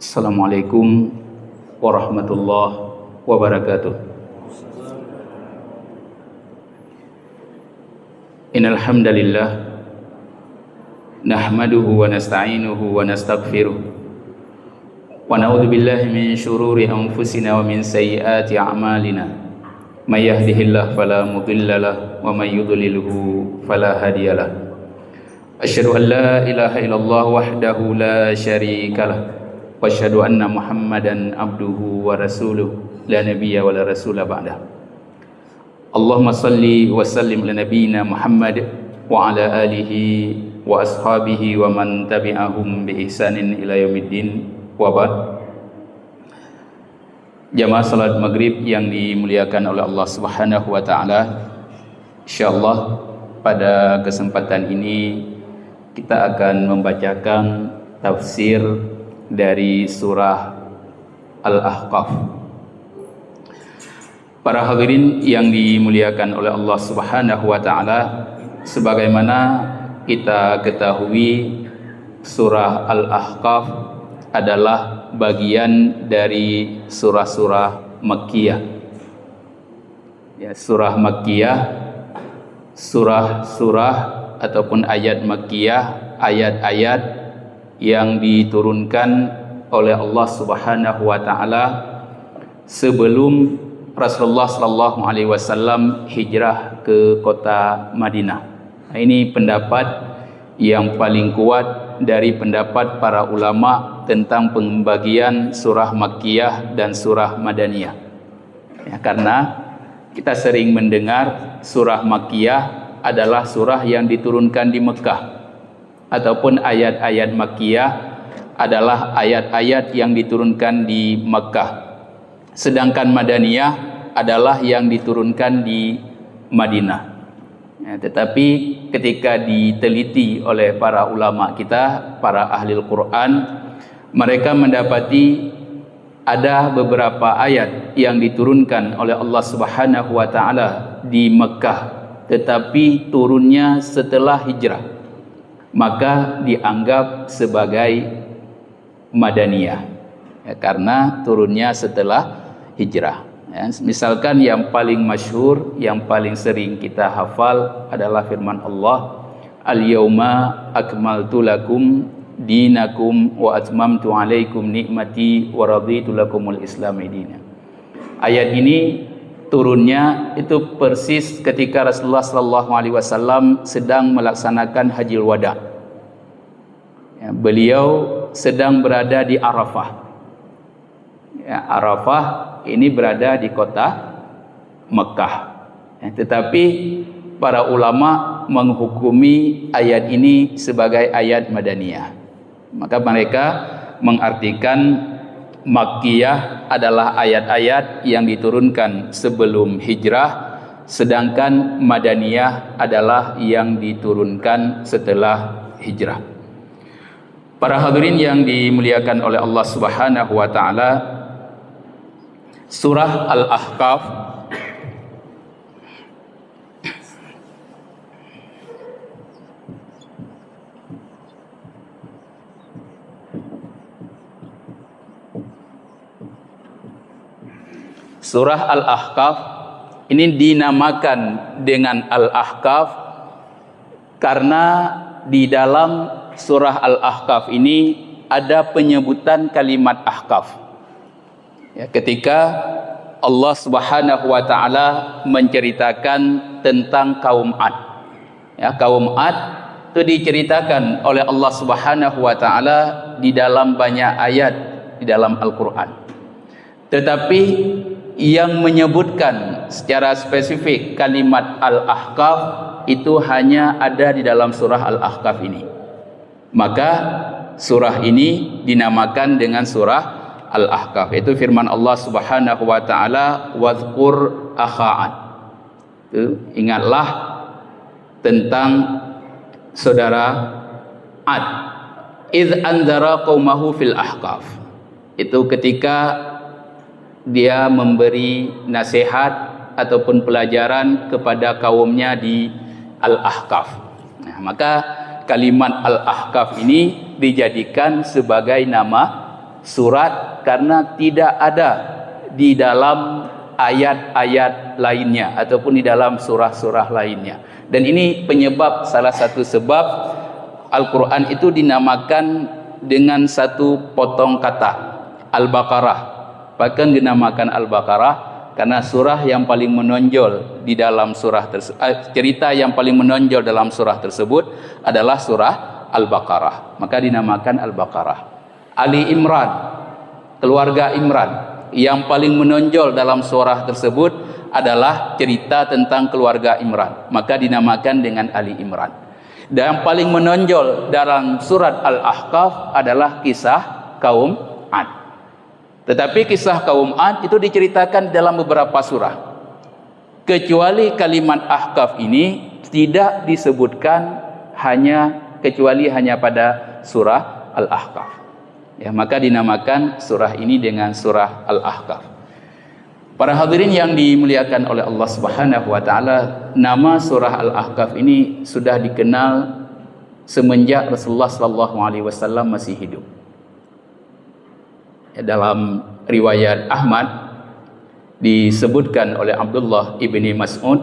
Assalamualaikum warahmatullahi wabarakatuh. Innal hamdalillah nahmaduhu wa nasta'inuhu wa nastaghfiruh wa na'udzu billahi min shururi anfusina wa min sayyiati a'malina. May yahdihillahu fala mudilla lahu wa may yudlilhu fala hadiyalah. Asyhadu an la ilaha illallah wahdahu la syarika lah wa asyhadu anna Muhammadan abduhu wa rasuluh la nabiyya wa la rasula ba'dah. Allahumma salli wa sallim ala nabiyyina Muhammad wa ala alihi wa ashabihi wa man tabi'ahum bi ihsanin ila yaumiddin wa ba'd. Jamaah salat maghrib yang dimuliakan oleh Allah Subhanahu wa taala, insyaallah pada kesempatan ini kita akan membacakan tafsir dari surah Al-Ahqaf. Para hadirin yang dimuliakan oleh Allah Subhanahu wa taala, sebagaimana kita ketahui surah Al-Ahqaf adalah bagian dari surah-surah Makkiyah. Ya, surah Makkiyah, surah-surah ataupun ayat Makkiyah, ayat-ayat yang diturunkan oleh Allah Subhanahu wa taala sebelum Rasulullah sallallahu alaihi wasallam hijrah ke kota Madinah. Nah, ini pendapat yang paling kuat dari pendapat para ulama tentang pembagian surah Makkiyah dan surah Madaniyah. Ya, karena kita sering mendengar surah Makkiyah adalah surah yang diturunkan di Mekah, ataupun ayat-ayat Makkiyah adalah ayat-ayat yang diturunkan di Mekah. Sedangkan Madaniyah adalah yang diturunkan di Madinah. Ya, tetapi ketika diteliti oleh para ulama kita, para ahli Al-Quran, mereka mendapati ada beberapa ayat yang diturunkan oleh Allah Subhanahu wa taala di Mekah, tetapi turunnya setelah hijrah, maka dianggap sebagai Madaniyah, ya, karena turunnya setelah hijrah. Ya, misalkan yang paling masyhur, yang paling sering kita hafal adalah firman Allah, Al-yawma akmaltu lakum dinakum wa atmamtu alaikum nikmati wa raditu lakumul islami dina. Ayat ini turunnya itu persis ketika Rasulullah sallallahu alaihi wasallam sedang melaksanakan Hajjil Wada. Ya, beliau sedang berada di Arafah. Ya, Arafah ini berada di kota Mekah. Ya, tetapi para ulama menghukumi ayat ini sebagai ayat Madaniyah. Maka mereka mengartikan Makkiyah adalah ayat-ayat yang diturunkan sebelum hijrah, sedangkan Madaniyah adalah yang diturunkan setelah hijrah. Para hadirin yang dimuliakan oleh Allah Subhanahu wa taala, surah Al-Ahqaf Surah Al-Ahqaf ini dinamakan dengan Al-Ahqaf karena di dalam surah Al-Ahqaf ini ada penyebutan kalimat ahqaf. Ya, ketika Allah Subhanahu wa taala menceritakan tentang kaum Ad. Ya, kaum Ad itu diceritakan oleh Allah Subhanahu wa taala di dalam banyak ayat di dalam Al-Qur'an. Tetapi yang menyebutkan secara spesifik kalimat Al-Ahqaf itu hanya ada di dalam surah Al-Ahqaf ini. Maka surah ini dinamakan dengan surah Al-Ahqaf. Itu firman Allah Subhanahu wa taala, "Wadhkur akha'ad." Ingatlah tentang saudara Ad. Idz anzara qaumahu fil ahqaf. Itu ketika dia memberi nasihat ataupun pelajaran kepada kaumnya di Al-Ahqaf. Nah, maka kalimat Al-Ahqaf ini dijadikan sebagai nama surat karena tidak ada di dalam ayat-ayat lainnya ataupun di dalam surah-surah lainnya. Dan ini penyebab, salah satu sebab Al-Quran itu dinamakan dengan satu potong kata, Al-Baqarah. Bahkan dinamakan Al-Baqarah karena surah yang paling menonjol di dalam surah tersebut, cerita yang paling menonjol dalam surah tersebut adalah surah Al-Baqarah, maka dinamakan Al-Baqarah. Ali Imran, keluarga Imran, yang paling menonjol dalam surah tersebut adalah cerita tentang keluarga Imran, maka dinamakan dengan Ali Imran. Dan yang paling menonjol dalam surat Al-Ahqaf adalah kisah kaum Ad. Tetapi kisah kaum Ad itu diceritakan dalam beberapa surah, kecuali kalimat Ahqaf ini tidak disebutkan kecuali hanya pada surah Al-Ahqaf. Ya, maka dinamakan surah ini dengan surah Al-Ahqaf. Para hadirin yang dimuliakan oleh Allah Subhanahu wa taala, nama surah Al-Ahqaf ini sudah dikenal semenjak Rasulullah sallallahu alaihi wasallam masih hidup. Ya, dalam riwayat Ahmad disebutkan oleh Abdullah ibni Mas'ud,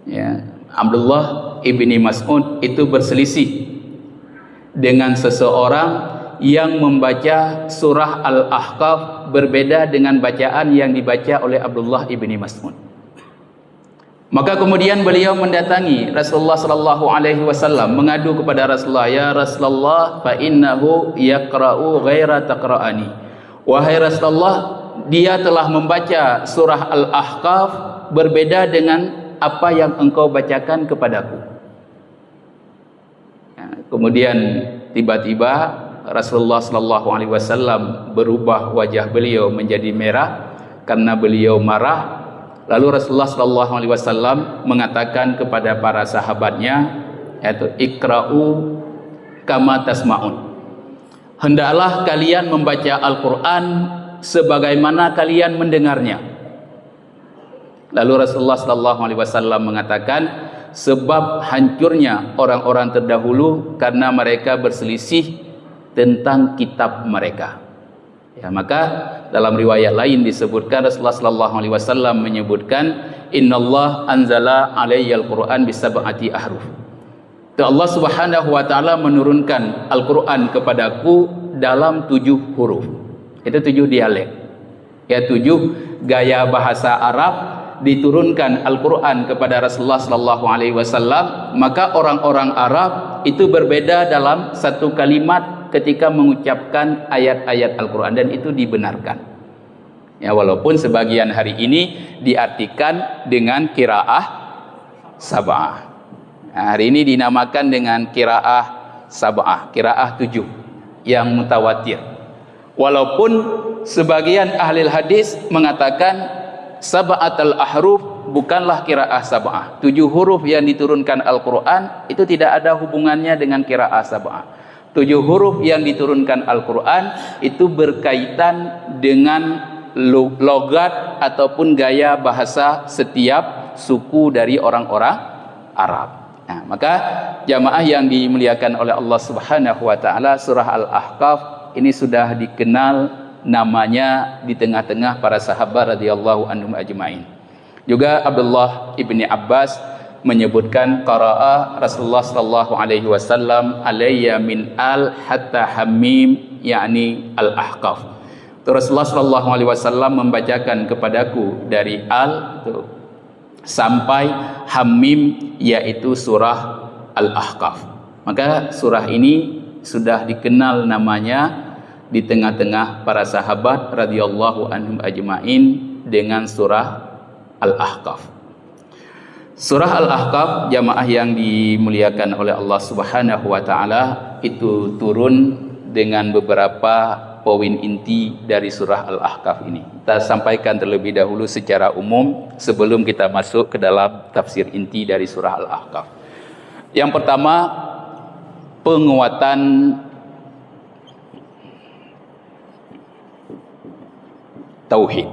ya, Abdullah ibni Mas'ud itu berselisih dengan seseorang yang membaca surah Al-Ahqaf berbeda dengan bacaan yang dibaca oleh Abdullah ibni Mas'ud. Maka kemudian beliau mendatangi Rasulullah sallallahu alaihi wasallam, mengadu kepada Rasulullah, "Ya Rasulullah, fa innahu yaqra'u ghaira taqra'ani." Wahai Rasulullah, dia telah membaca surah Al-Ahqaf berbeda dengan apa yang engkau bacakan kepadaku. Ya, kemudian tiba-tiba Rasulullah sallallahu alaihi wasallam berubah wajah beliau menjadi merah karena beliau marah. Lalu Rasulullah sallallahu alaihi wasallam mengatakan kepada para sahabatnya, yaitu iqra'u kama tasma'un. Hendaklah kalian membaca Al-Qur'an sebagaimana kalian mendengarnya. Lalu Rasulullah sallallahu alaihi wasallam mengatakan, sebab hancurnya orang-orang terdahulu karena mereka berselisih tentang kitab mereka. Ya, maka dalam riwayat lain disebutkan Rasulullah sallallahu alaihi wasallam menyebutkan, "Innallah anzala alayyal Qur'an bisab'ati ahruf." Allah Subhanahu wa taala menurunkan Al-Qur'an kepadaku dalam 7 huruf. Itu 7 dialek. Ya, 7 gaya bahasa Arab diturunkan Al-Quran kepada Rasulullah sallallahu alaihi wasallam. Maka orang-orang Arab itu berbeda dalam satu kalimat ketika mengucapkan ayat-ayat Al-Quran, dan itu dibenarkan. Ya, walaupun sebagian hari ini diartikan dengan qiraah sab'ah. Nah, hari ini dinamakan dengan qiraah sab'ah, qiraah 7 yang mutawatir. Walaupun sebagian ahli hadis mengatakan sab'atul ahruf bukanlah qiraah sab'ah. 7 huruf yang diturunkan Al-Quran itu tidak ada hubungannya dengan qiraah sab'ah. 7 huruf yang diturunkan Al-Quran itu berkaitan dengan logat ataupun gaya bahasa setiap suku dari orang-orang Arab. Nah, maka jamaah yang dimuliakan oleh Allah Subhanahu wa taala, surah Al-Ahqaf ini sudah dikenal namanya di tengah-tengah para sahabat radhiyallahu anhum ajma'in. Juga Abdullah ibni Abbas menyebutkan qara'a Rasulullah sallallahu alaihi wasallam alayya min al hatta hamim, yakni Al-Ahqaf. Rasulullah sallallahu alaihi wasallam membacakan kepadaku dari al sampai hamim, yaitu surah Al-Ahqaf. Maka surah ini sudah dikenal namanya di tengah-tengah para sahabat radhiyallahu anhum ajma'in dengan surah Al-Ahqaf. Surah Al-Ahqaf, jamaah yang dimuliakan oleh Allah Subhanahu wa taala, itu turun dengan beberapa poin inti dari surah Al-Ahqaf ini. Kita sampaikan terlebih dahulu secara umum sebelum kita masuk ke dalam tafsir inti dari surah Al-Ahqaf. Yang pertama, penguatan tauhid.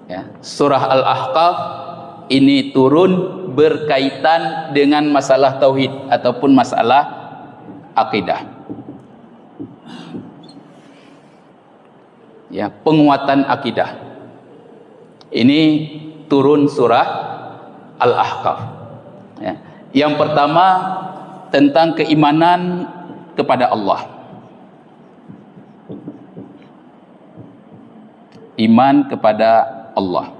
Ya, surah Al-Ahqaf ini turun berkaitan dengan masalah tauhid ataupun masalah akidah. Ya, penguatan akidah. Ini turun surah Al-Ahqaf. Ya. Yang pertama tentang keimanan kepada Allah. Iman kepada Allah.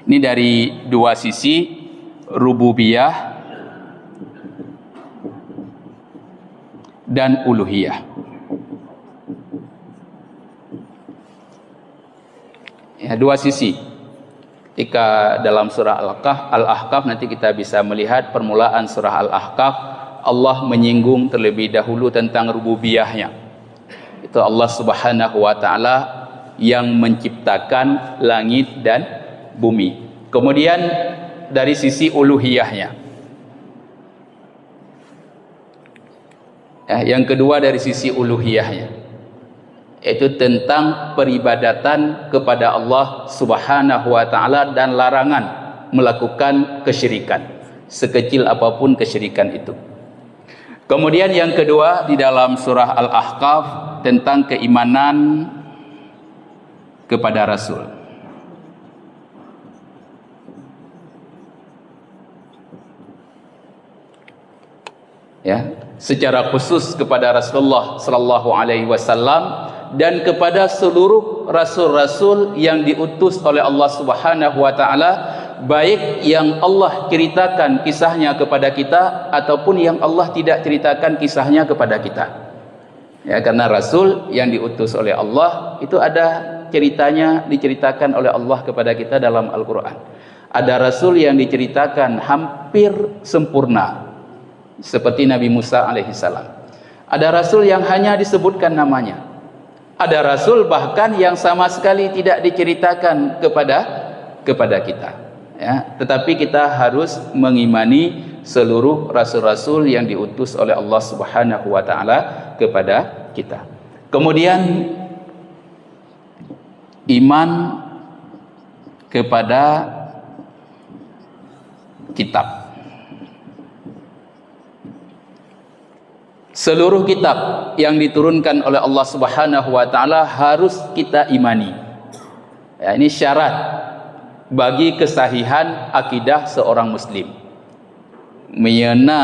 Ini dari dua sisi, rububiyah dan uluhiyah. Ya, dua sisi. Ketika dalam surah Al-Ahqaf nanti kita bisa melihat permulaan surah Al-Ahqaf, Allah menyinggung terlebih dahulu tentang rububiyahnya. Itu Allah Subhanahu wa taala yang menciptakan langit dan bumi. Kemudian dari sisi uluhiyahnya. Ya, yang kedua dari sisi uluhiyahnya, yaitu tentang peribadatan kepada Allah Subhanahu wa taala dan larangan melakukan kesyirikan, sekecil apapun kesyirikan itu. Kemudian yang kedua di dalam surah Al-Ahqaf tentang keimanan kepada Rasul. Ya, secara khusus kepada Rasulullah sallallahu alaihi wasallam dan kepada seluruh rasul-rasul yang diutus oleh Allah Subhanahu wa taala, baik yang Allah ceritakan kisahnya kepada kita ataupun yang Allah tidak ceritakan kisahnya kepada kita. Ya, karena rasul yang diutus oleh Allah itu ada ceritanya diceritakan oleh Allah kepada kita dalam Al-Qur'an. Ada rasul yang diceritakan hampir sempurna seperti Nabi Musa alaihissalam. Ada rasul yang hanya disebutkan namanya. Ada rasul bahkan yang sama sekali tidak diceritakan kepada kita. Ya, tetapi kita harus mengimani seluruh rasul-rasul yang diutus oleh Allah Subhanahu wa taala kepada kita. Kemudian iman kepada kitab. Seluruh kitab yang diturunkan oleh Allah Subhanahu wa taala harus kita imani. Ya, ini syarat bagi kesahihan akidah seorang muslim. Menyenna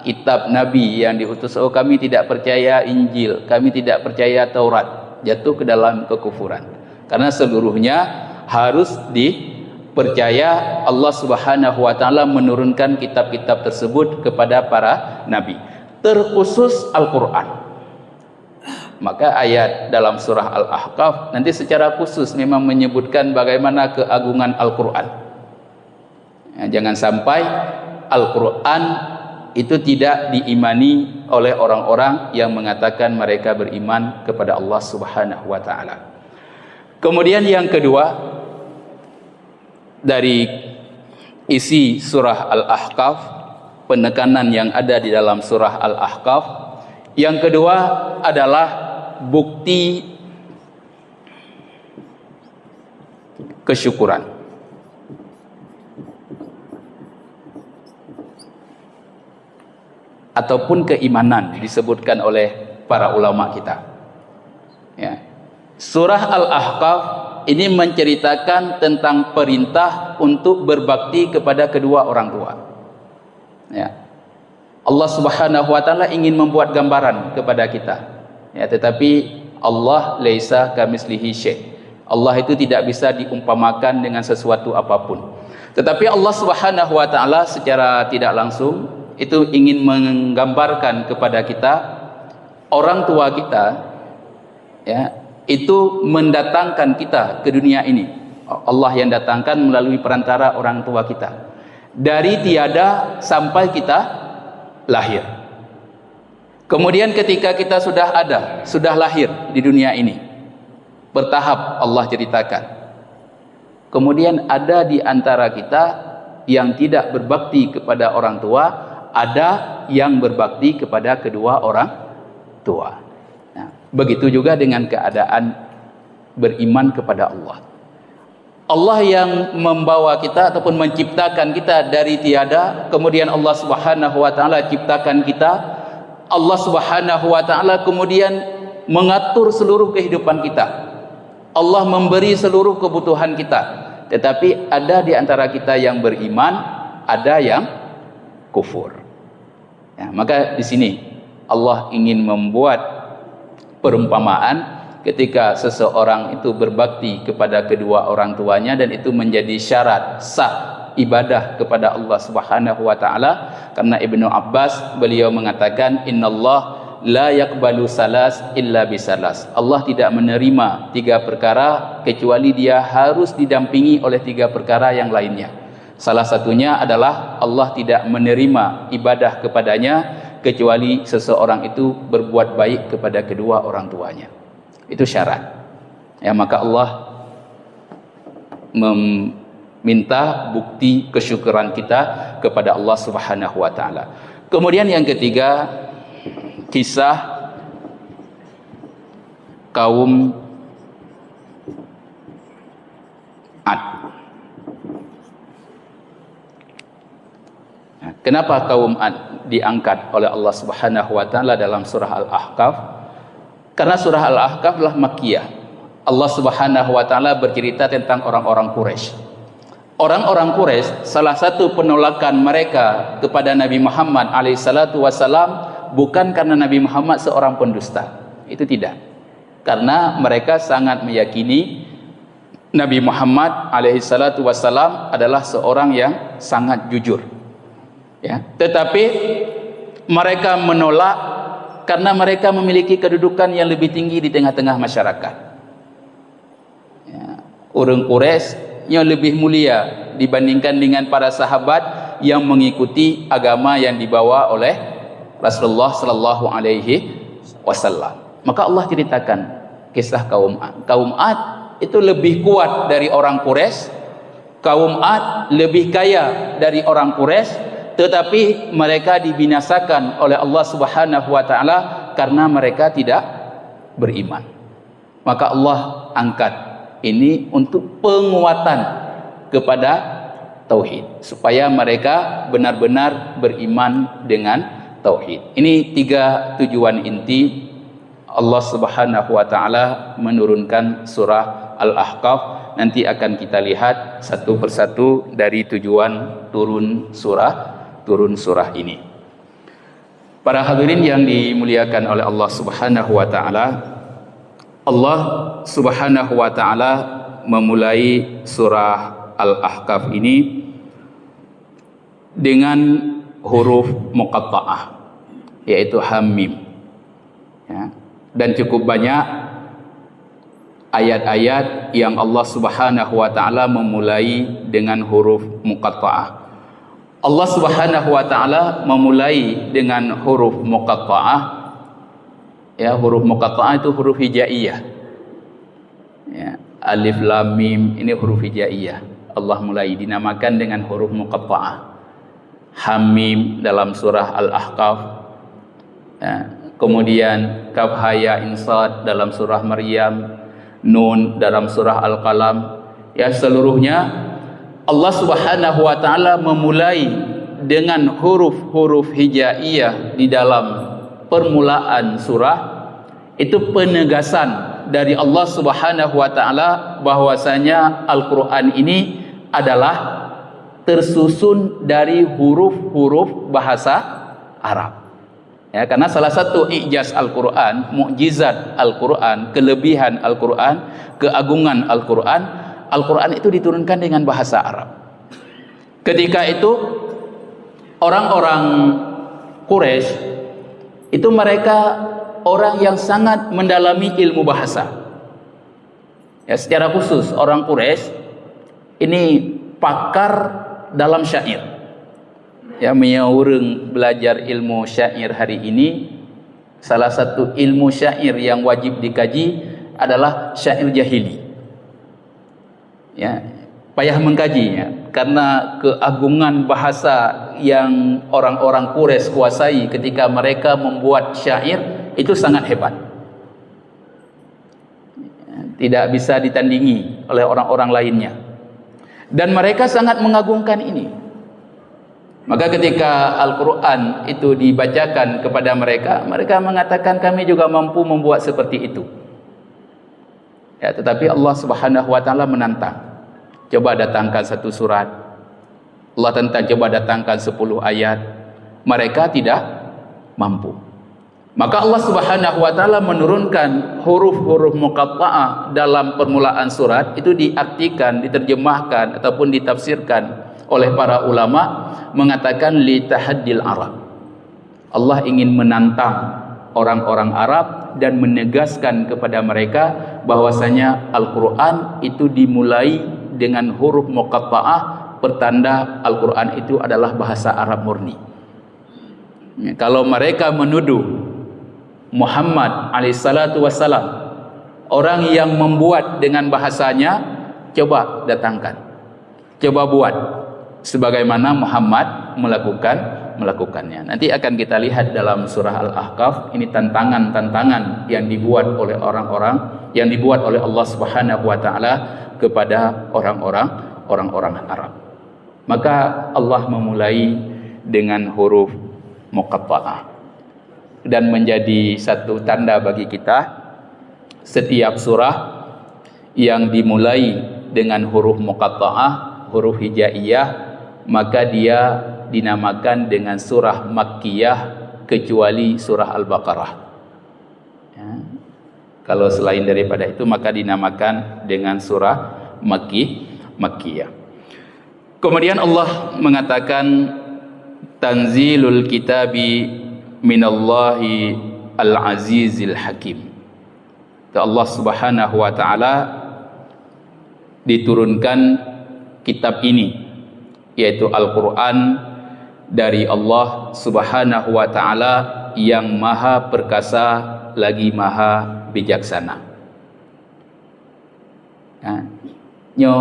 kitab Nabi yang diutus, oh kami tidak percaya Injil, kami tidak percaya Taurat, jatuh ke dalam kekufuran. Karena seluruhnya harus dipercaya Allah Subhanahu wa taala menurunkan kitab-kitab tersebut kepada para nabi, terkhusus Al-Qur'an. Maka ayat dalam surah Al-Ahqaf nanti secara khusus memang menyebutkan bagaimana keagungan Al-Qur'an. Ya, jangan sampai Al-Qur'an itu tidak diimani oleh orang-orang yang mengatakan mereka beriman kepada Allah Subhanahu wa taala. Kemudian yang kedua dari isi surah Al-Ahqaf, penekanan yang ada di dalam surah Al-Ahqaf, yang kedua adalah bukti kesyukuran. Ataupun keimanan disebutkan oleh para ulama kita. Ya. Surah Al-Ahqaf ini menceritakan tentang perintah untuk berbakti kepada kedua orang tua. Ya. Allah Subhanahu wa taala ingin membuat gambaran kepada kita. Ya, tetapi Allah laisa kamitslihi syai'. Allah itu tidak bisa diumpamakan dengan sesuatu apapun. Tetapi Allah Subhanahu wa taala secara tidak langsung itu ingin menggambarkan kepada kita, orang tua kita ya, itu mendatangkan kita ke dunia ini. Allah yang datangkan melalui perantara orang tua kita. Dari tiada sampai kita lahir. Kemudian ketika kita sudah ada, sudah lahir di dunia ini, bertahap Allah ceritakan. Kemudian ada di antara kita yang tidak berbakti kepada orang tua, ada yang berbakti kepada kedua orang tua. Nah, begitu juga dengan keadaan beriman kepada Allah. Allah yang membawa kita ataupun menciptakan kita dari tiada, kemudian Allah Subhanahu wa taala ciptakan kita. Allah Subhanahu wa taala kemudian mengatur seluruh kehidupan kita. Allah memberi seluruh kebutuhan kita. Tetapi ada di antara kita yang beriman, ada yang kufur. Ya, maka di sini Allah ingin membuat perumpamaan ketika seseorang itu berbakti kepada kedua orang tuanya dan itu menjadi syarat sah ibadah kepada Allah Subhanahu wa taala. Karena Ibnu Abbas beliau mengatakan, innallah la yaqbalu salas illa bisalas. Allah tidak menerima 3 perkara kecuali dia harus didampingi oleh 3 perkara yang lainnya. Salah satunya adalah Allah tidak menerima ibadah kepadanya kecuali seseorang itu berbuat baik kepada kedua orang tuanya. Itu syarat. Ya, maka Allah meminta bukti kesyukuran kita kepada Allah Subhanahu wa taala. Kemudian yang ketiga, kisah kaum Ad. Kenapa kaum Ad diangkat oleh Allah Subhanahu wa taala dalam surah Al-Ahqaf? Karena surah Al-Ahqaf adalah Makkiyah. Allah Subhanahu wa taala bercerita tentang orang-orang Quraisy. Orang-orang Quraisy, salah satu penolakan mereka kepada Nabi Muhammad alaihissalatu wassalam bukan karena Nabi Muhammad seorang pendusta. Itu tidak. Karena mereka sangat meyakini Nabi Muhammad alaihissalatu wassalam adalah seorang yang sangat jujur. Ya, tetapi mereka menolak karena mereka memiliki kedudukan yang lebih tinggi di tengah-tengah masyarakat. Ya, orang Quraisy yang lebih mulia dibandingkan dengan para sahabat yang mengikuti agama yang dibawa oleh Rasulullah sallallahu alaihi wasallam. Maka Allah ceritakan kisah kaum Ad. Kaum Ad itu lebih kuat dari orang Quraisy. Kaum Ad lebih kaya dari orang Quraisy. Tetapi mereka dibinasakan oleh Allah Subhanahu wa taala karena mereka tidak beriman. Maka Allah angkat ini untuk penguatan kepada tauhid, supaya mereka benar-benar beriman dengan tauhid. Ini 3 tujuan inti Allah Subhanahu wa taala menurunkan surah Al-Ahqaf. Nanti akan kita lihat satu persatu dari tujuan turun surah ini. Para hadirin yang dimuliakan oleh Allah Subhanahu wa taala, Allah Subhanahu wa taala memulai surah Al-Ahqaf ini dengan huruf muqatta'ah, yaitu Hamim. Ya. Dan cukup banyak ayat-ayat yang Allah Subhanahu wa taala memulai dengan huruf muqatta'ah. Allah Subhanahu wa taala memulai dengan huruf muqatta'ah. Ya, huruf muqatta'ah itu huruf hijaiyah. Ya, alif lam mim ini huruf hijaiyah. Allah mulai dinamakan dengan huruf muqatta'ah. Hamim dalam surah Al-Ahqaf. Ya, kemudian kaf ha ya ain sad dalam surah Maryam, nun dalam surah Al-Qalam. Ya, seluruhnya Allah Subhanahu wa taala memulai dengan huruf-huruf hijaiyah di dalam permulaan surah. Itu penegasan dari Allah Subhanahu wa taala bahwasanya Al-Qur'an ini adalah tersusun dari huruf-huruf bahasa Arab. Ya, karena salah satu ijaz Al-Qur'an, mukjizat Al-Qur'an, kelebihan Al-Qur'an, keagungan Al-Qur'an, Al-Quran itu diturunkan dengan bahasa Arab. Ketika itu orang-orang Quraisy itu mereka orang yang sangat mendalami ilmu bahasa. Ya, secara khusus orang Quraisy ini pakar dalam syair. Ya, orang belajar ilmu syair hari ini, salah satu ilmu syair yang wajib dikaji adalah syair jahili. Ya, payah mengkajinya karena keagungan bahasa yang orang-orang Quraisy kuasai ketika mereka membuat syair itu sangat hebat. Tidak bisa ditandingi oleh orang-orang lainnya. Dan mereka sangat mengagungkan ini. Maka ketika Al-Quran itu dibacakan kepada mereka, mereka mengatakan kami juga mampu membuat seperti itu. Ya, tetapi Allah Subhanahu wa taala menantang. Coba datangkan satu surat. Allah tentang coba datangkan 10 ayat. Mereka tidak mampu. Maka Allah Subhanahu wa taala menurunkan huruf-huruf muqatta'ah dalam permulaan surat itu diartikan, diterjemahkan ataupun ditafsirkan oleh para ulama mengatakan li tahaddil Arab. Allah ingin menantang orang-orang Arab dan menegaskan kepada mereka bahwasanya Al-Qur'an itu dimulai dengan huruf muqatta'ah, pertanda Al-Qur'an itu adalah bahasa Arab murni. Kalau mereka menuduh Muhammad alaihissalatu wassalam orang yang membuat dengan bahasanya, coba datangkan, coba buat sebagaimana Muhammad melakukannya. Nanti akan kita lihat dalam surah Al-Ahqaf, ini tantangan-tantangan yang dibuat oleh orang-orang, yang dibuat oleh Allah Subhanahu wa taala kepada orang-orang Arab. Maka Allah memulai dengan huruf muqatta'ah dan menjadi satu tanda bagi kita setiap surah yang dimulai dengan huruf muqatta'ah, huruf hijaiyah, maka dia dinamakan dengan surah Makkiyah kecuali surah Al-Baqarah. Ya. Kalau selain daripada itu maka dinamakan dengan surah Makkiyah. Kemudian Allah mengatakan tanzilul kitabi minallahi al-azizil hakim. Allah Subhanahu wa taala diturunkan kitab ini, yaitu Al-Quran, dari Allah Subhanahu wa taala yang maha perkasa lagi maha bijaksana. Nyo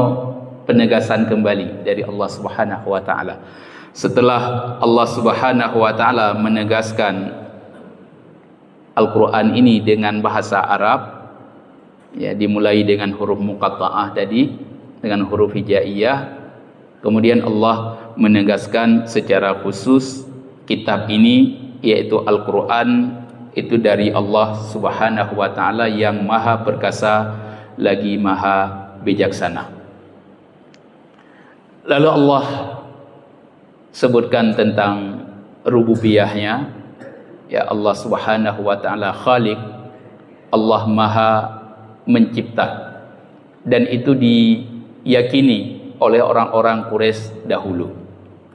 penegasan kembali dari Allah Subhanahu wa taala. Setelah Allah Subhanahu wa taala menegaskan Al-Quran ini dengan bahasa Arab, ya, dimulai dengan huruf muqatta'ah tadi, dengan huruf hijaiyah. Kemudian Allah menegaskan secara khusus kitab ini, yaitu Al-Quran, itu dari Allah Subhanahu wa taala yang maha perkasa lagi maha bijaksana. Lalu Allah sebutkan tentang rububiyahnya, ya, Allah Subhanahu wa taala Khaliq, Allah maha mencipta, dan itu diyakini oleh orang-orang Quraisy dahulu.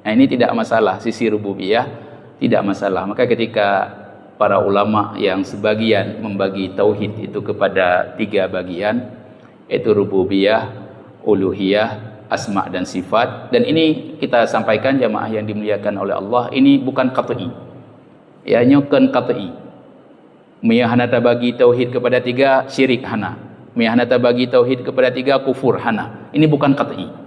Nah, ini tidak masalah, sisi rububiyah tidak masalah. Maka ketika para ulama yang sebagian membagi tauhid itu kepada 3 bagian, yaitu rububiyah, uluhiyah, asma dan sifat, dan ini kita sampaikan jamaah yang dimuliakan oleh Allah, ini bukan qat'i. Ya, nyokan qat'i. Miyahanata bagi tauhid kepada 3 syirik hana. Miyahanata bagi tauhid kepada 3 kufur hana. Ini bukan qat'i.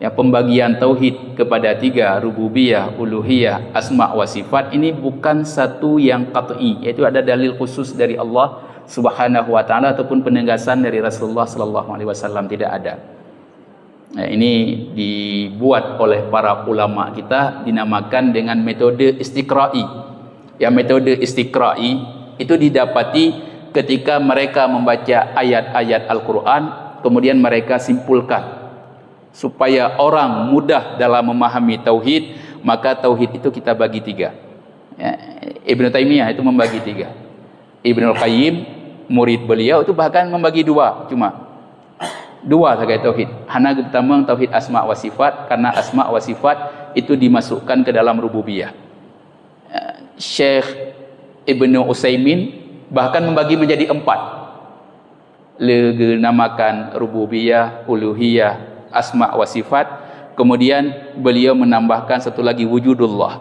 Ya, pembagian tauhid kepada 3, rububiyah, uluhiyah, asma wa sifat, ini bukan satu yang qat'i, yaitu ada dalil khusus dari Allah Subhanahu wa taala ataupun penegasan dari Rasulullah sallallahu alaihi wasallam, tidak ada. Nah, ini dibuat oleh para ulama kita, dinamakan dengan metode istiqra'i. Ya, metode istiqra'i itu didapati ketika mereka membaca ayat-ayat Al-Quran, kemudian mereka simpulkan supaya orang mudah dalam memahami tauhid, maka tauhid itu kita bagi 3. Ya, Ibnu Taimiyah itu membagi 3. Ibnu Qayyim, murid beliau, itu bahkan membagi 2, cuma 2 saja tauhid. Hana pertama tauhid asma wa sifat, karena asma wa sifat itu dimasukkan ke dalam rububiyah. Syekh Ibnu Utsaimin bahkan membagi menjadi 4. Namakan rububiyah, uluhiyah, asma wa sifat. Kemudian beliau menambahkan satu lagi, wujudullah.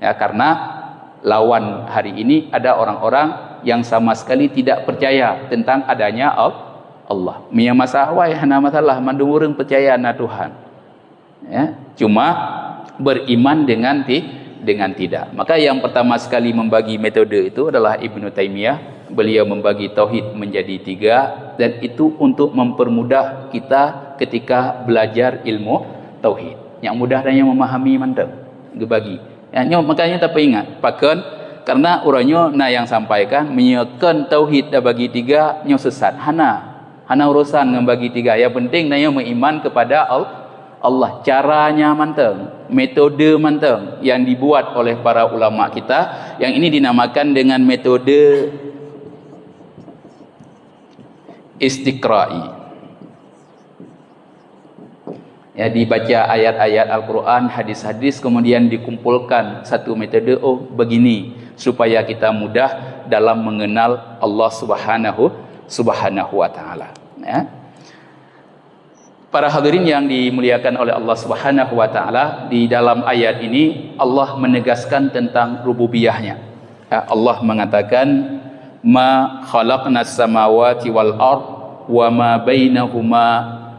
Ya, karena lawan hari ini ada orang-orang yang sama sekali tidak percaya tentang adanya Allah. Mia masalah hana masalah mandu urang percaya na Tuhan. Ya, cuma beriman dengan tidak. Maka yang pertama sekali membagi metode itu adalah Ibnu Taimiyah. Beliau membagi tauhid menjadi 3, dan itu untuk mempermudah kita ketika belajar ilmu tauhid. Yang mudah dan yang memahami mantap gebagi. Ya, makanya tak ingat pakan karena urangnya na yang sampaikan menyekan tauhid dah bagi tiga nyo sesat. Hana urusan dengan bagi tiga. Yang penting nanya beriman kepada Allah. Caranya mantap, metode mantap yang dibuat oleh para ulama kita. Yang ini dinamakan dengan metode istiqra'i. Ya, dibaca ayat-ayat Al-Quran, hadis-hadis, kemudian dikumpulkan satu metode. Oh, begini supaya kita mudah dalam mengenal Allah Subhanahu wa taala. Ya. Para hadirin yang dimuliakan oleh Allah Subhanahu wa taala, di dalam ayat ini Allah menegaskan tentang rububiyahnya. Ya, Allah mengatakan ma khalaqnas samawati wal ard wa ma bainahuma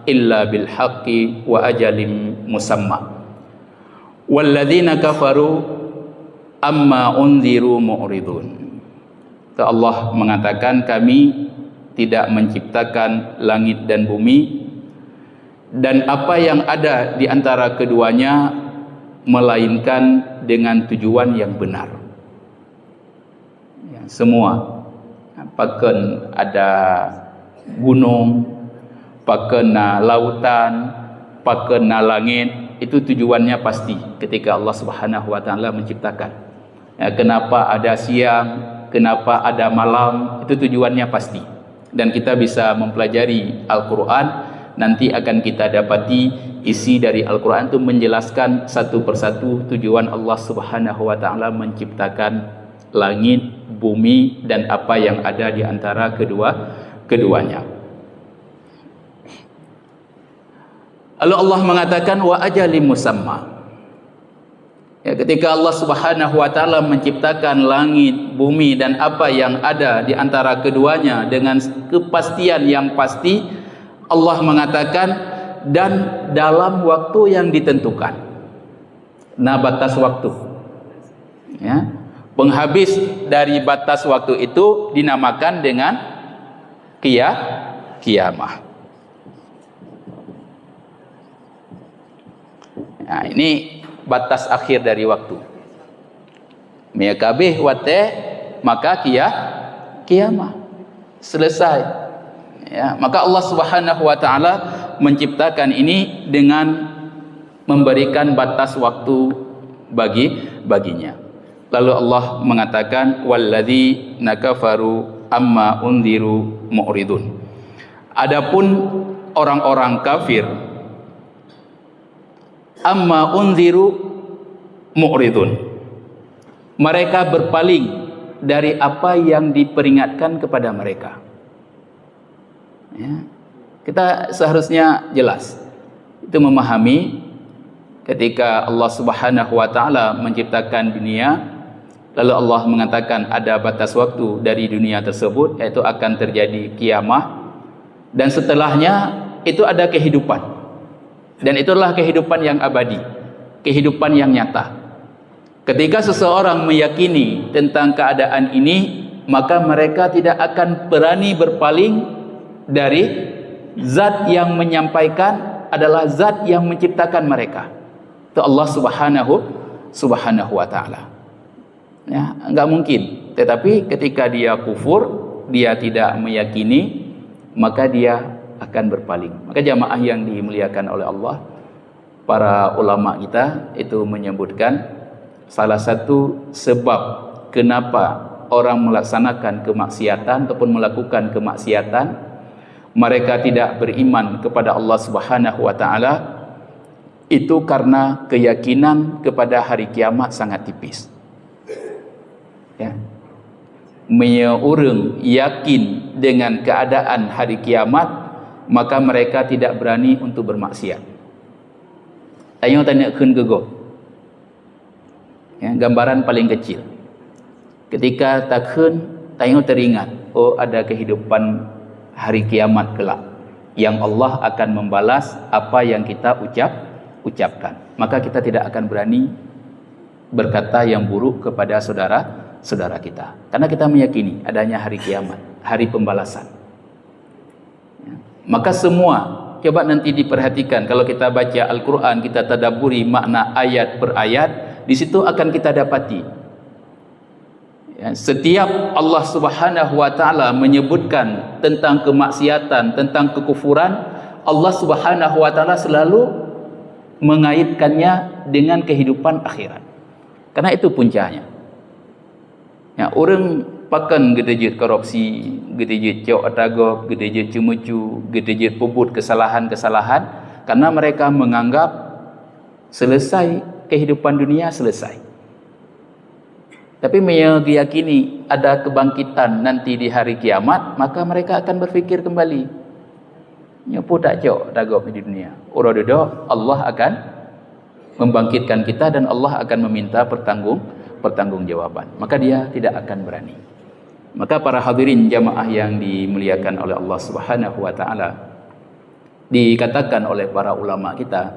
illa bil haqqi wa ajalim musamma walladzina kafaru amma unziru mu'ridun. Allah mengatakan kami tidak menciptakan langit dan bumi dan apa yang ada di antara keduanya melainkan dengan tujuan yang benar. Ya, semua apakah ada gunung, pakena lautan, pakena langit, itu tujuannya pasti ketika Allah Subhanahu wa taala menciptakan. Ya, kenapa ada siang, kenapa ada malam, itu tujuannya pasti. Dan kita bisa mempelajari Al-Qur'an, nanti akan kita dapati isi dari Al-Qur'an itu menjelaskan satu persatu tujuan Allah Subhanahu wa taala menciptakan langit, bumi dan apa yang ada di antara keduanya. Lalu Allah mengatakan wa ajalim musamma. Ya, ketika Allah Subhanahu wa taala menciptakan langit, bumi dan apa yang ada di antara keduanya dengan kepastian yang pasti, Allah mengatakan dan dalam waktu yang ditentukan. Nah, batas waktu. Ya. Penghabis dari batas waktu itu dinamakan dengan kiamah. Nah, ini batas akhir dari waktu. Miyakabih wate maka kiamah selesai. Ya, maka Allah Subhanahu wa taala menciptakan ini dengan memberikan batas waktu baginya. Lalu Allah mengatakan walladzina kafaru amma unziru mu'ridun. Adapun orang-orang kafir amma unziru mu'ridun, mereka berpaling dari apa yang diperingatkan kepada mereka. Ya. Kita seharusnya jelas itu memahami ketika Allah Subhanahu wa taala menciptakan dunia, lalu Allah mengatakan ada batas waktu dari dunia tersebut, yaitu akan terjadi kiamah, dan setelahnya itu ada kehidupan. Dan itulah kehidupan yang abadi, kehidupan yang nyata. Ketika seseorang meyakini tentang keadaan ini, maka mereka tidak akan berani berpaling dari zat yang menyampaikan adalah zat yang menciptakan mereka. Itu Allah Subhanahu wa taala. Ya, enggak mungkin. Tetapi ketika dia kufur, dia tidak meyakini, maka dia akan berpaling. Maka jamaah yang dimuliakan oleh Allah, para ulama kita itu menyebutkan salah satu sebab kenapa orang melaksanakan kemaksiatan ataupun melakukan kemaksiatan, mereka tidak beriman kepada Allah Subhanahu wa taala, itu karena keyakinan kepada hari kiamat sangat tipis. Ya. Orang yakin dengan keadaan hari kiamat, maka mereka tidak berani untuk bermaksiat. Tanya kun gego. Ya, gambaran paling kecil. Ketika takun, tanya teringat, oh ada kehidupan hari kiamat kelak, yang Allah akan membalas apa yang kita ucapkan. Maka kita tidak akan berani berkata yang buruk kepada saudara kita, karena kita meyakini adanya hari kiamat, hari pembalasan. Maka semua coba nanti diperhatikan, kalau kita baca Al-Quran, kita tadabburi makna ayat per ayat, di situ akan kita dapati ya, setiap Allah Subhanahu wa taala menyebutkan tentang kemaksiatan, tentang kekufuran, Allah Subhanahu wa taala selalu mengaitkannya dengan kehidupan akhirat. Karena itu puncanya. Ya, orang pakan gedejit korupsi, gedejit cok atagok, gedejit cemucu, gedejit pebut kesalahan-kesalahan, karena mereka menganggap selesai kehidupan dunia, selesai. Tapi meyakini ada kebangkitan nanti di hari kiamat, maka mereka akan berfikir kembali. Nyopo tak cok dagok di dunia. Ora dodok, Allah akan membangkitkan kita dan Allah akan meminta pertanggungjawaban. Maka dia tidak akan berani. Maka para hadirin jamaah yang dimuliakan oleh Allah Subhanahu wa taala, dikatakan oleh para ulama kita,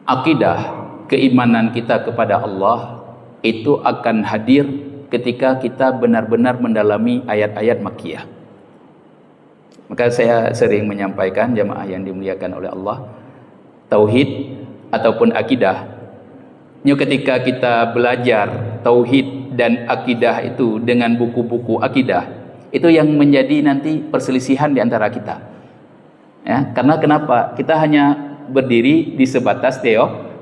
akidah keimanan kita kepada Allah itu akan hadir ketika kita benar-benar mendalami ayat-ayat Makkiyah. Maka saya sering menyampaikan jamaah yang dimuliakan oleh Allah, tauhid ataupun akidah, ketika kita belajar tauhid dan akidah itu dengan buku-buku akidah, itu yang menjadi nanti perselisihan di antara kita ya, karena kenapa? Kita hanya berdiri di sebatas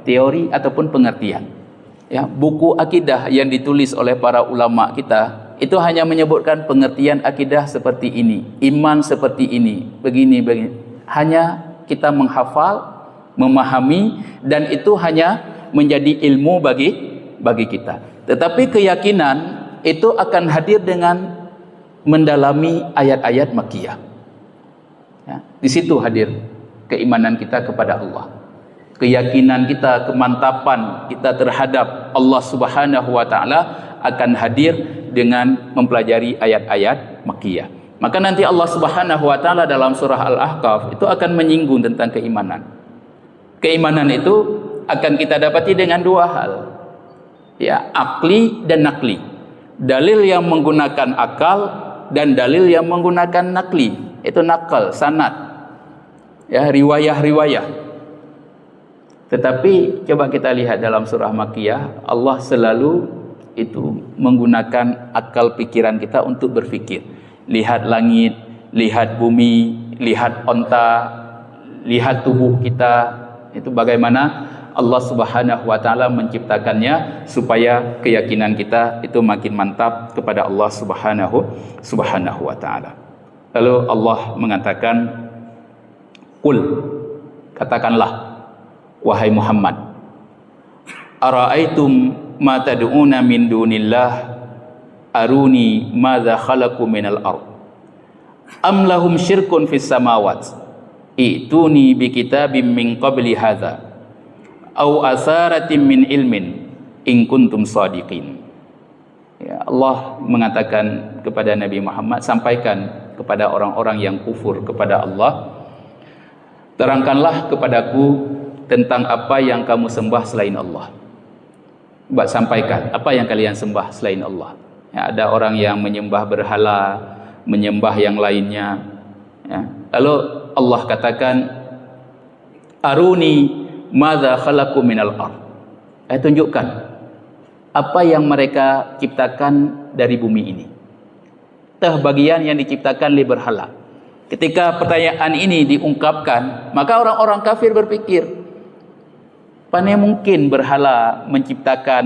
teori ataupun pengertian ya. Buku akidah yang ditulis oleh para ulama kita itu hanya menyebutkan pengertian akidah seperti ini, iman seperti ini, begini. Hanya kita menghafal, memahami, dan itu hanya menjadi ilmu bagi kita. Tetapi keyakinan itu akan hadir dengan mendalami ayat-ayat Makkiyah ya, di situ hadir keimanan kita kepada Allah, keyakinan kita, kemantapan kita terhadap Allah Subhanahu wa taala akan hadir dengan mempelajari ayat-ayat Makkiyah. Maka nanti Allah Subhanahu wa taala dalam surah Al-Ahqaf itu akan menyinggung tentang keimanan. Keimanan itu akan kita dapati dengan dua hal. Ya, akli dan nakli. Dalil yang menggunakan akal dan dalil yang menggunakan nakli. Itu nakal, sanad. Ya, riwayah-riwayah. Tetapi coba kita lihat dalam surah Makkiyah, Allah selalu itu menggunakan akal pikiran kita untuk berfikir. Lihat langit, lihat bumi, lihat onta, lihat tubuh kita, itu bagaimana Allah Subhanahu wa taala menciptakannya supaya keyakinan kita itu makin mantap kepada Allah Subhanahu wa taala. Lalu Allah mengatakan, "Qul," katakanlah wahai Muhammad, "Ara'aitum ma tad'una min dunillah aruni madza khalaqu minal ard am lahum syirkun fis samawat ituni bi kitabim min qabli hadza aw asaratin min ilmin in kuntum shadiqin." Ya, Allah mengatakan kepada Nabi Muhammad, sampaikan kepada orang-orang yang kufur kepada Allah, terangkanlah kepadaku tentang apa yang kamu sembah selain Allah. Buat sampaikan apa yang kalian sembah selain Allah. Ya, ada orang yang menyembah berhala, menyembah yang lainnya. Ya. Lalu Allah katakan, "Aruni madza khalaqu minal ard." Tunjukkan apa yang mereka ciptakan dari bumi ini. Tah bagian yang diciptakan oleh berhala. Ketika pertanyaan ini diungkapkan, maka orang-orang kafir berpikir, mana mungkin berhala menciptakan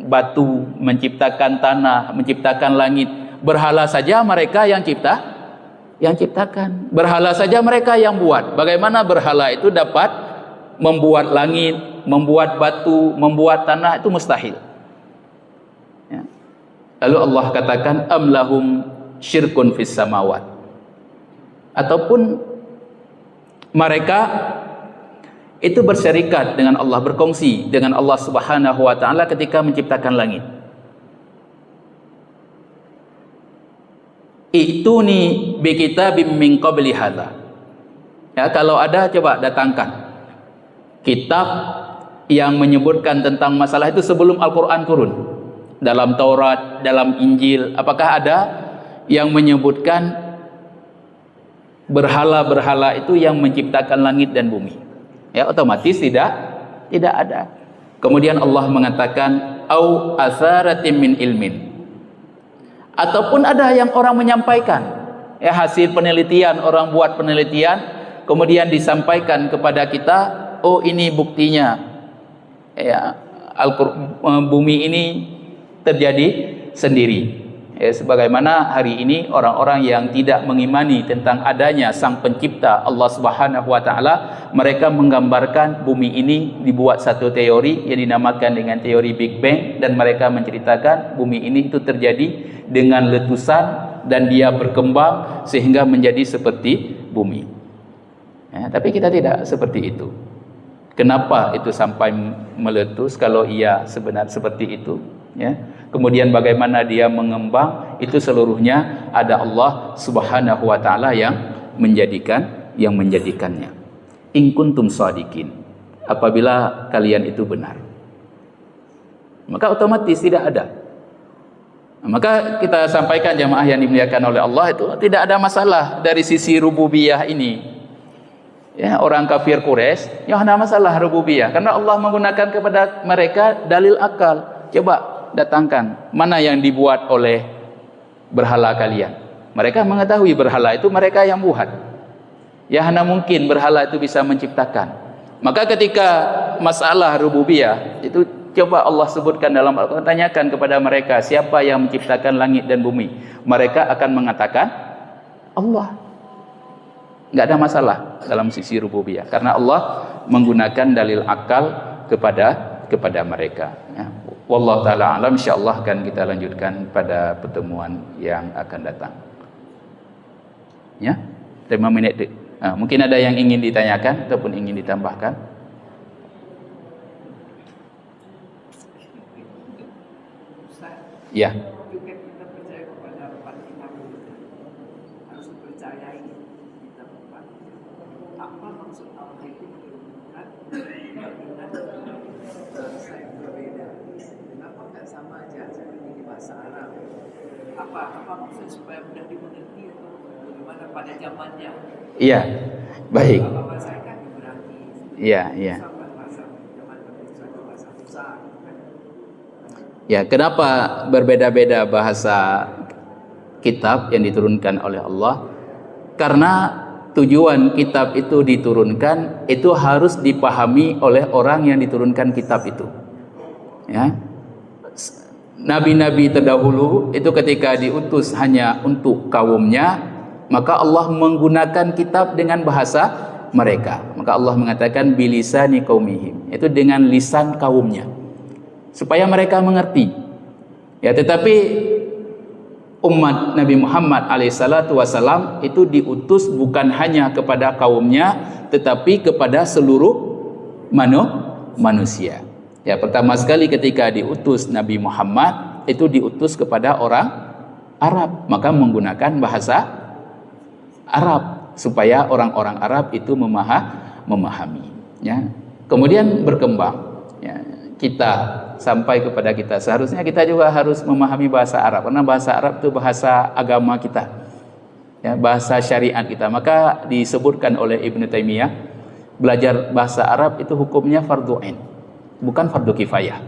batu, menciptakan tanah, menciptakan langit? Berhala saja mereka yang ciptakan. Berhala saja mereka yang buat. Bagaimana berhala itu dapat membuat langit, membuat batu, membuat tanah? Itu mustahil. Ya. Lalu Allah katakan, am lahum syirkun fis samawat. Ataupun mereka itu berserikat dengan Allah, berkongsi dengan Allah Subhanahu wa taala ketika menciptakan langit. Ituni bi kitabim min qabli hadza. Ya, kalau ada coba datangkan kitab yang menyebutkan tentang masalah itu sebelum Al-Qur'an turun. Dalam Taurat, dalam Injil, apakah ada yang menyebutkan berhala-berhala itu yang menciptakan langit dan bumi. Ya, otomatis tidak ada. Kemudian Allah mengatakan au atharatin min ilmin, ataupun ada yang orang menyampaikan, ya, hasil penelitian, orang buat penelitian kemudian disampaikan kepada kita, oh ini buktinya, ya, bumi ini terjadi sendiri. Ya, sebagaimana hari ini orang-orang yang tidak mengimani tentang adanya sang pencipta Allah Subhanahu wa taala, mereka menggambarkan bumi ini dibuat satu teori yang dinamakan dengan teori Big Bang, dan mereka menceritakan bumi ini itu terjadi dengan letusan dan dia berkembang sehingga menjadi seperti bumi. Ya, tapi kita tidak seperti itu. Kenapa itu sampai meletus kalau ia sebenarnya seperti itu? Ya. Kemudian bagaimana dia mengembang, itu seluruhnya ada Allah Subhanahu wa taala yang menjadikannya. In kuntum shadiqin, apabila kalian itu benar, maka otomatis tidak ada. Maka kita sampaikan jamaah yang dimuliakan oleh Allah, itu tidak ada masalah dari sisi rububiyah ini. Ya, orang kafir Quraisy, ya ada masalah rububiyah karena Allah menggunakan kepada mereka dalil akal. Coba datangkan mana yang dibuat oleh berhala kalian. Mereka mengetahui berhala itu mereka yang buat. Ya, hanya mungkin berhala itu bisa menciptakan. Maka ketika masalah rububiyah itu coba Allah sebutkan dalam Al-Quran, tanyakan kepada mereka siapa yang menciptakan langit dan bumi. Mereka akan mengatakan Allah. Enggak ada masalah dalam sisi rububiyah karena Allah menggunakan dalil akal kepada mereka. Ya. Wallahu ta'ala alam, insyaallah akan kita lanjutkan pada pertemuan yang akan datang. Ya, 5 menit. Mungkin ada yang ingin ditanyakan ataupun ingin ditambahkan. Ya. Apa maksud supaya mudah dimengerti atau bagaimana pada zamannya? Iya, baik. Bahasa kan berarti. Iya. Ya, kenapa berbeda-beda bahasa kitab yang diturunkan oleh Allah? Karena tujuan kitab itu diturunkan itu harus dipahami oleh orang yang diturunkan kitab itu. Ya. Nabi-nabi terdahulu itu ketika diutus hanya untuk kaumnya, maka Allah menggunakan kitab dengan bahasa mereka. Maka Allah mengatakan bilisani qaumihim, itu dengan lisan kaumnya, supaya mereka mengerti. Ya, tetapi umat Nabi Muhammad alaihissalatu wassalam itu diutus bukan hanya kepada kaumnya, tetapi kepada seluruh manusia. Ya, pertama sekali ketika diutus Nabi Muhammad itu diutus kepada orang Arab, maka menggunakan bahasa Arab supaya orang-orang Arab itu memahami. Ya. Kemudian berkembang. Ya, kita sampai kepada kita, seharusnya kita juga harus memahami bahasa Arab karena bahasa Arab itu bahasa agama kita. Ya, bahasa syariat kita. Maka disebutkan oleh Ibnu Taimiyah, belajar bahasa Arab itu hukumnya fardhu ain, bukan fardu kifayah.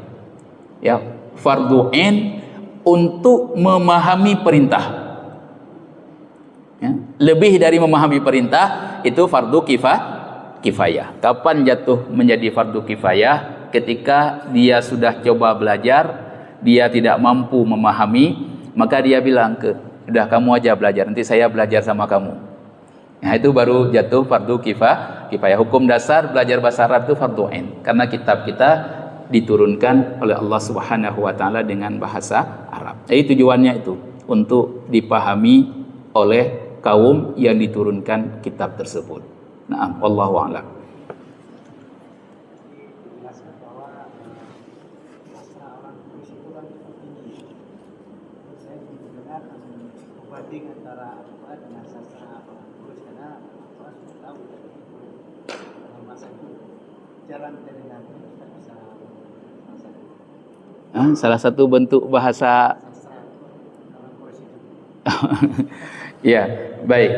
Ya, fardu ain untuk memahami perintah. Ya, lebih dari memahami perintah itu fardu kifayah. Kapan jatuh menjadi fardu kifayah? Ketika dia sudah coba belajar, dia tidak mampu memahami, maka dia bilang udah kamu aja belajar, nanti saya belajar sama kamu. Nah, itu baru jatuh fardu kifayah. Hukum dasar belajar bahasa Arab itu fardu ain karena kitab kita diturunkan oleh Allah Subhanahu wa taala dengan bahasa Arab. Jadi tujuannya itu untuk dipahami oleh kaum yang diturunkan kitab tersebut. Nah, wallahu a'lam. Antara dengan sastra Kurus karena orang sudah tahu dalam masa itu jalan dengan bisa Salah satu bentuk bahasa sastra orang Kurus itu. ya, baik.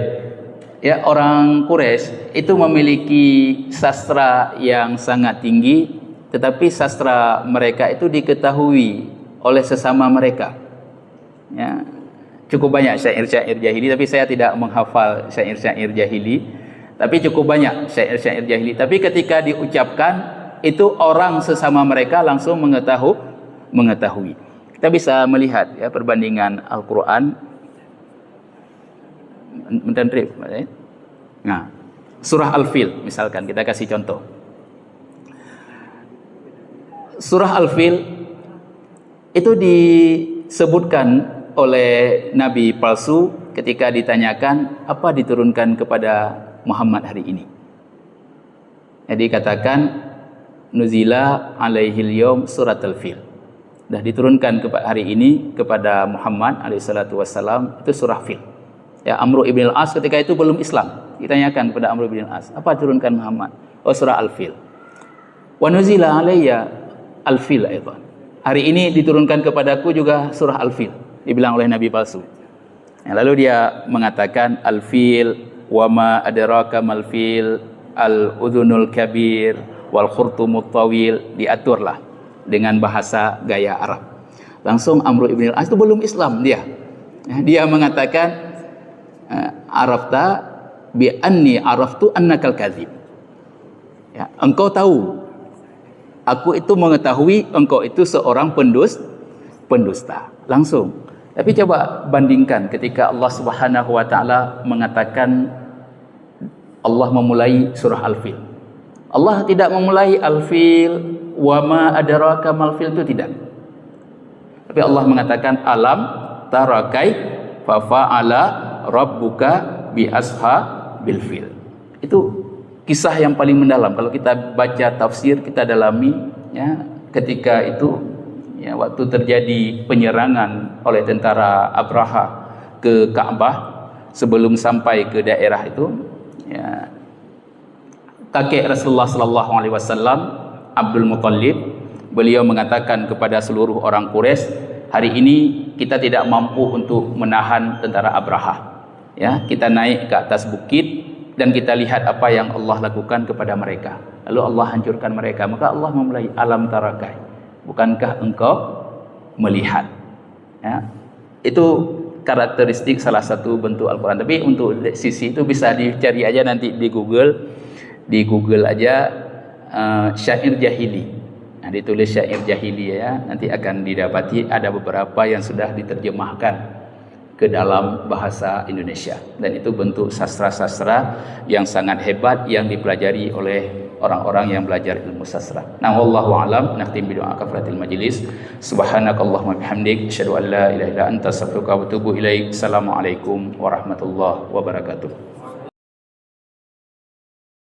Ya, orang Quraisy itu memiliki sastra yang sangat tinggi, tetapi sastra mereka itu diketahui oleh sesama mereka. Ya, cukup banyak syair-syair jahili, tapi saya tidak menghafal syair-syair jahili. Tapi cukup banyak syair-syair jahili. Tapi ketika diucapkan, itu orang sesama mereka langsung mengetahui. Kita bisa melihat ya perbandingan Al-Quran. Nah, surah Al-Fil misalkan, kita kasih contoh. Surah Al-Fil itu disebutkan oleh Nabi palsu ketika ditanyakan apa diturunkan kepada Muhammad hari ini. Jadi katakan nuzila alaihil yawm surat Al-Fil. Dah diturunkan hari ini kepada Muhammad alaihi salatu wassalam itu surah Fil. Ya, Amr ibn al-As ketika itu belum Islam. Ditanyakan kepada Amr ibn al-As, apa turunkan Muhammad? Oh, surah Al-Fil. Wa nuzila alayya Al-Fil aidan. Hari ini diturunkan kepadaku juga surah Al-Fil. Dibilang oleh Nabi palsu. Ya, lalu dia mengatakan Al-Fil wa ma adraka mal fil al-udhunul kabir wal khurtumut tawil, diaturlah dengan bahasa gaya Arab. Langsung Amr ibn al-As itu belum Islam dia. Ya, dia mengatakan arafta bi anni araftu annakal kadzib. Ya, engkau tahu, aku itu mengetahui engkau itu seorang pendusta. Langsung. Tapi coba bandingkan ketika Allah Subhanahu wa taala mengatakan Allah memulai surah Al-Fil. Allah tidak memulai Al-Fil wa ma adraka mal fil, itu tidak. Tapi Allah mengatakan alam tarakai fa fa'ala rabbuka bi ashabil fil. Itu kisah yang paling mendalam. Kalau kita baca tafsir, kita dalami ya, ketika itu ya, waktu terjadi penyerangan oleh tentara Abraha ke Ka'bah, sebelum sampai ke daerah itu ya, kakek Rasulullah sallallahu alaihi wasallam Abdul Muttalib, beliau mengatakan kepada seluruh orang Quraisy, hari ini kita tidak mampu untuk menahan tentara Abraha. Ya, kita naik ke atas bukit dan kita lihat apa yang Allah lakukan kepada mereka. Lalu Allah hancurkan mereka. Maka Allah memulai alam tarakai. Bukankah engkau melihat? Ya, itu karakteristik salah satu bentuk Al-Quran. Tapi untuk sisi itu bisa dicari aja nanti di Google. Di Google aja syair jahili. Nah, ditulis syair jahili ya, nanti akan didapati ada beberapa yang sudah diterjemahkan ke dalam bahasa Indonesia, dan itu bentuk sastra-sastra yang sangat hebat yang dipelajari oleh orang-orang yang belajar ilmu sastra. Nah, wallahu a'lam. Nakhtim bi du'a kafaratil majlis. Subhanakallahumma bihamdik asyhadu an la ilaha illa anta astaghfiruka wa atubu ilaik. Assalamualaikum warahmatullahi wabarakatuh.